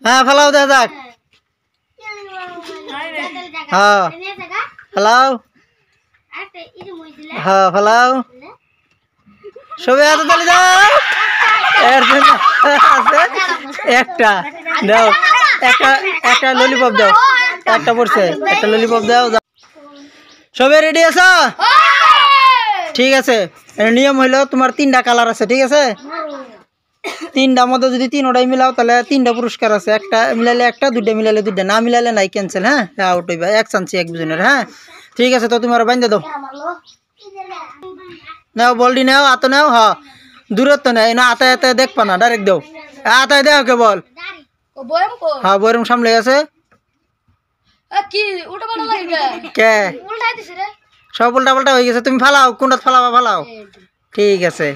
হ্যাঁ ফেলাও দেখা যাক। হ্যাঁ ফেলাও। হ্যাঁ ফেলাও। সবাই হাতে তালি দাও। এর জন্য আছে একটা দাও, একটা ললিপপ দাও, একটা পড়ছে, একটা ললিপপ দাও। সবাই রেডি আছো? ঠিক আছে। নিয়ম হইলো তোমার 3টা কালার আছে, ঠিক আছে? 3টার মধ্যে যদি 3টাই মিলাও তাহলে 3টা পুরস্কার আছে। একটা মিলালে একটা, 2টা মিলালে 2টা, না মিলালে নাই, ক্যান্সেল। হ্যাঁ আউট হইবা, এক চান্সি একজনের। হ্যাঁ ঠিক আছে, তো তোমার বাইন্ধে দাও। নাও বলডি নাও, হাতে নাও। হ্যাঁ দূরত্ব নেই না, হাতে হাতে দেখবা না, ডাইরেক্ট দাও। হাতে দেখো কে বল। হ্যাঁ বইরম সামলে আছে কে সব উল্টা পাল্টা হয়ে গেছে। তুমি ফালাও, কোনটা ফালাবা ফালাও। ঠিক আছে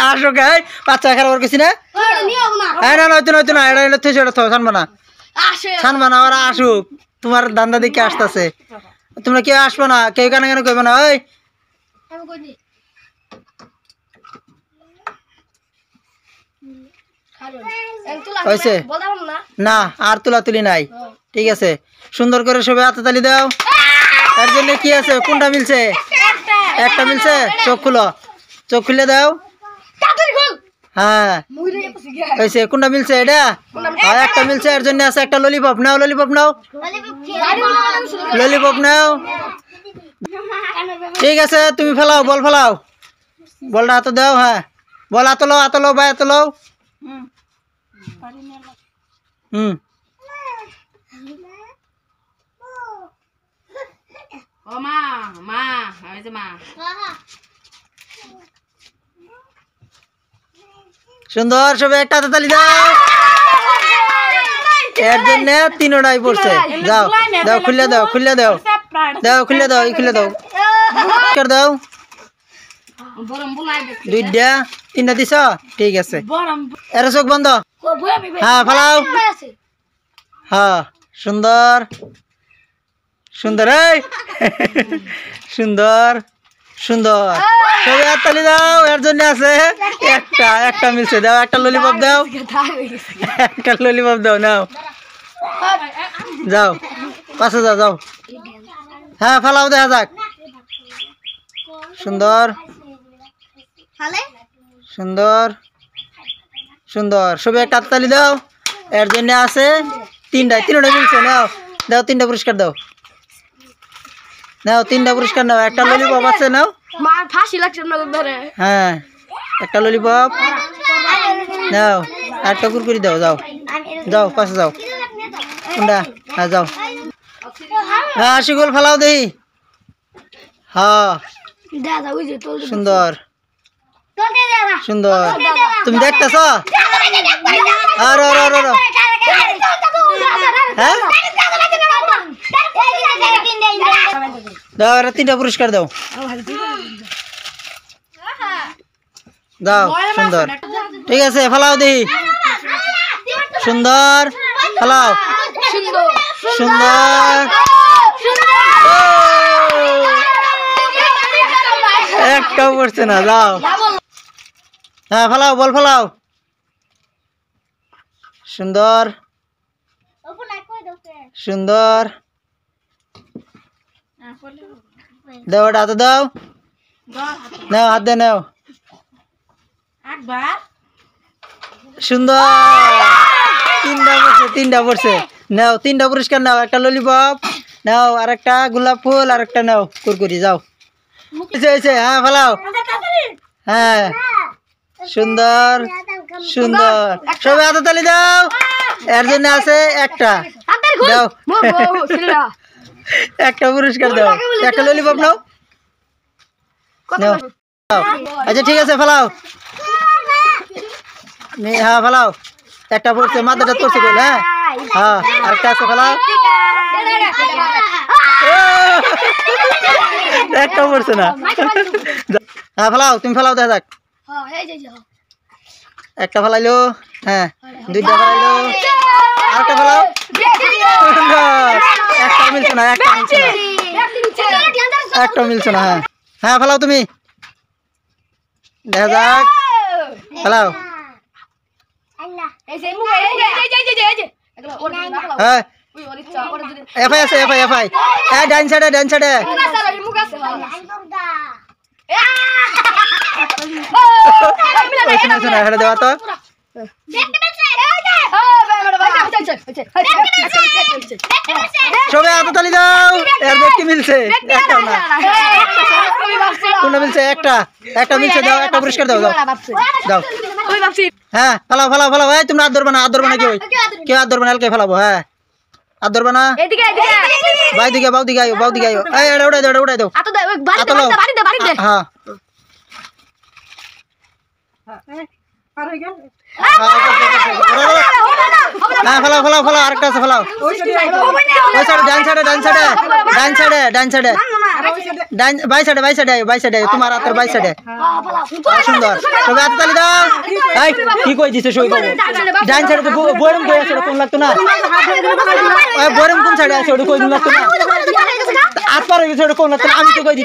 আসো গাই, বাচ্চা খারাপ কিছু না। না নয়তো নয়তো না, এটা থুই সেটা থাও, ছানবা না, ছানবা না। ওরা আসুক, তোমার দান্দা দিকে আসতেছে। তোমরা কেউ আসবে না, কেউ কেন কেন কইবে না। ওই হয়েছে না, আর তুলা তুলি নাই। ঠিক আছে, সুন্দর করে সবাই হাতে তালি দাও। এর জন্য কি আছে, কোনটা মিলছে? একটা মিলছে। চোখ খুলো, চোখ খুলে দাও। হ্যাঁ হয়েছে, কোনটা মিলছে? এটা একটা মিলছে। এর জন্য আছে একটা ললিপপ। নাও ললিপপ নাও, ললিপপ নাও। ঠিক আছে, তুমি ফেলাও, বল ফেলাও, বলটা হাতে দাও। হ্যাঁ বল হাতে লো, হাতে লো ভাই, হাতে লো। হুম সুন্দর, সবাই একটা হাতে তালি দাও। এর জন্য 3টাই পড়ছে। যাও দাও, খুলে দাও, খুলে দাও, দাও খুলে দাও, খুলে দাও, দাও। 2টা 3টা দিছ, ঠিক আছে। এর চোখ বন্ধ। হ্যাঁ ফেলাও। হ্যাঁ সুন্দর সুন্দর, এই সুন্দর সুন্দর, সবাই হাততালি দাও। এর জন্য আছে একটা মিলছে। দাও একটা ললিপপ দাও, একটা ললিপপ দাও। নাও যাও, পাশে যাও, যাও। হ্যাঁ ফেলাও, দেখা যাক। সুন্দর সুন্দর সুন্দর, সবাই একটা হাততালি দাও। এর জন্য আছে 3টা মিলছে। নাও দাও, 3টা পুরস্কার দাও। নাও 3টা পুরস্কার নাও। একটা ললিপপ আছে, নাও। হ্যাঁ একটা ললিপপ নাও, একটা কুরকুরি দাও। যাও যাও, পাশে যাও। কোনটা? হ্যাঁ যাও। হ্যাঁ আশিকুল ফেলাও দেই। হ্যাঁ সুন্দর সুন্দর, তুমি দেখতেছ? হ্যাঁ দাও, এরা 3টা পুরস্কার দাও। দাও সুন্দর, ঠিক আছে ফেলাও দেই। সুন্দর ফেলাও, সুন্দর। একটাও পড়ছে না। যাও। হ্যাঁ ফেলাও, বল ফেলাও। সুন্দর সুন্দর, দাও ওটা হাতে দাও। নাও হাত দে, নাও। সুন্দর, 3টা পড়ছে। নাও 3টা পুরস্কার নাও। একটা ললিপপ নাও, আর একটা গোলাপ ফুল, আর একটা নাও কুরকুরি। যাও। হ্যাঁ ফেলাও। হ্যাঁ সুন্দর সুন্দর, সবাই হাতে তালি দাও। এর জন্য আছে একটা দাও, একটা পুরস্কার দাও। একটা ললিপপ নাও। আচ্ছা ঠিক আছে, ফেলাও। হ্যাঁ ফেলাও, একটা পড়ছে, মাথাটা পড়ছে। হ্যাঁ হ্যাঁ আরেকটা আছে, ফেলাও। একটা পড়ছে না। হ্যাঁ ফেলাও, তুমি ফেলাও, দেখা যাক। একটা ফেলাইলো। হ্যাঁ 2টা ফেলাইলো, আরেকটা ফেলাও। একটা মিলছে না, একটা মিলছে না। হ্যাঁ হ্যাঁ ফেলাও, তুমি দেখা যাক। ফেলাও। হ্যাঁ এফআই আছে এফআই ডাইন সাইডে হেঁটে দেওয়া তো সবাই হাতে তালি দাও এর ব্যক্তি মিলছে একটা না কোনটা মিলছে একটা মিলছে দাও একটা পুরস্কার দাও দাও হ্যাঁ ফেলাও ভাই তোমরা হাত ধরবে না কেউ হাত ধরবে না কে ফেলাবো হ্যাঁ হাত ধরবে না বাই দিকে বাউ দিকে আয়ো এই এটা উড়াই দাও হ্যাঁ হ্যাঁ ফেলাও আরেকটা আছে ফেলাও ওই সাইডে ডান সাইডে বাই সাইডে তোমার হাতের বাই সাইডে সুন্দর সবাই হাতে তালি দাও এই কি কই দিছে সই বাবু ডান সাইডে তো বরম কই আছে কোন লাগতো না ওই বরম কোন সাইডে আছে ওটা কই লাগতো না হাত পার হয়ে গেছে ওটা কোন লাগতো না আমি তো কই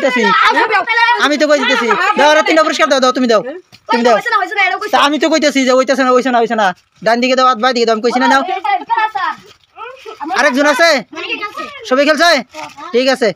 দিতেছি দাও আর তিনটা পুরস্কার দাও তুমি দাও আমি তো কইতেছি যে ওইতাছে না ডান দিকে দাও বাই দিকে দাও আমি কইছি না নাও আরেকজন আছে সবাই খেলছে ঠিক আছে